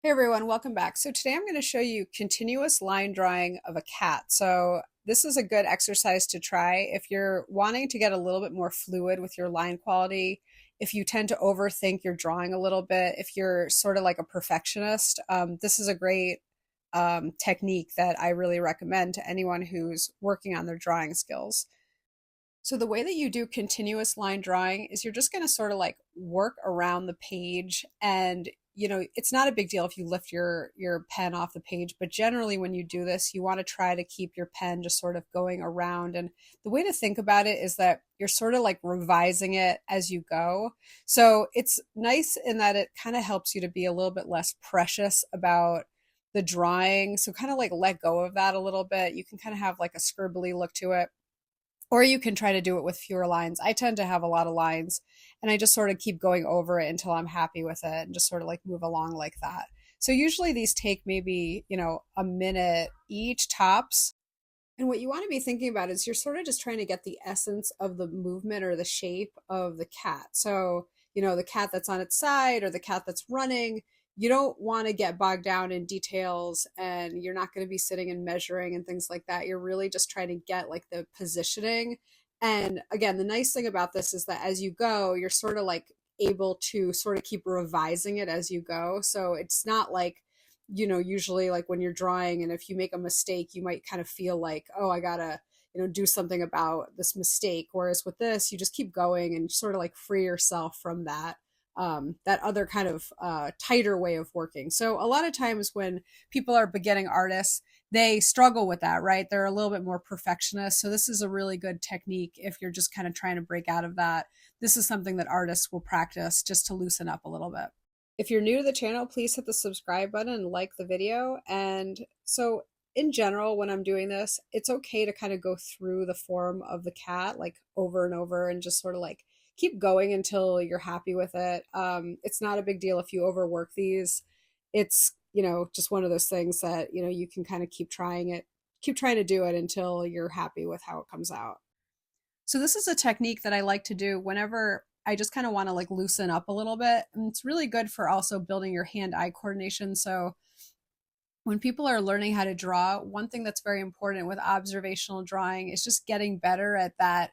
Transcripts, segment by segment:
Hey everyone, welcome back. So today I'm going to show you continuous line drawing of a cat. So this is a good exercise to try if you're wanting to get a little bit more fluid with your line quality, if you tend to overthink your drawing a little bit, if you're sort of like a perfectionist. This is a great technique that I really recommend to anyone who's working on their drawing skills. So the way that you do continuous line drawing is you're just going to sort of like work around the page, and it's not a big deal if you lift your pen off the page, but generally when you do this, you want to try to keep your pen just sort of going around. And the way to think about it is that you're sort of like revising it as you go. So it's nice in that it kind of helps you to be a little bit less precious about the drawing. So kind of like let go of that a little bit. You can kind of have like a scribbly look to it, or you can try to do it with fewer lines. I tend to have a lot of lines, and I just sort of keep going over it until I'm happy with it and just sort of like move along like that. So usually these take maybe, a minute each tops. And what you want to be thinking about is you're sort of just trying to get the essence of the movement or the shape of the cat. So, the cat that's on its side or the cat that's running, you don't want to get bogged down in details, and you're not going to be sitting and measuring and things like that. You're really just trying to get like the positioning. And again, the nice thing about this is that as you go, you're sort of like able to sort of keep revising it as you go. So it's not like, usually like when you're drawing and if you make a mistake, you might kind of feel like, oh, I gotta, do something about this mistake. Whereas with this, you just keep going and sort of like free yourself from that other kind of tighter way of working. So a lot of times when people are beginning artists, they struggle with that, right? They're a little bit more perfectionist. So this is a really good technique if you're just kind of trying to break out of that. This is something that artists will practice just to loosen up a little bit. If you're new to the channel, please hit the subscribe button and like the video. And so in general, when I'm doing this, it's okay to kind of go through the form of the cat like over and over and just sort of like keep going until you're happy with it. It's not a big deal if you overwork these. It's, just one of those things that, you can kind of keep trying to do it until you're happy with how it comes out. So this is a technique that I like to do whenever I just kind of want to like loosen up a little bit. And it's really good for also building your hand-eye coordination. So when people are learning how to draw, one thing that's very important with observational drawing is just getting better at that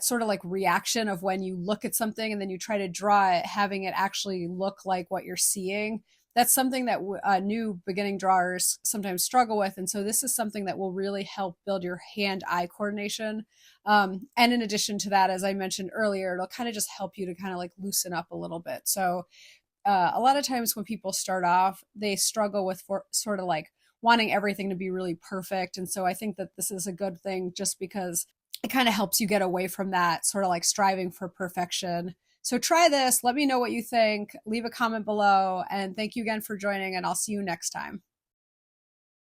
sort of like reaction of when you look at something and then you try to draw it, having it actually look like what you're seeing. That's something that new beginning drawers sometimes struggle with. And so this is something that will really help build your hand-eye coordination. And in addition to that, as I mentioned earlier, it'll kind of just help you to kind of like loosen up a little bit. So a lot of times when people start off, they struggle with sort of like wanting everything to be really perfect. And so I think that this is a good thing just because it kind of helps you get away from that sort of like striving for perfection. So try this. Let me know what you think. Leave a comment below. And thank you again for joining, and I'll see you next time.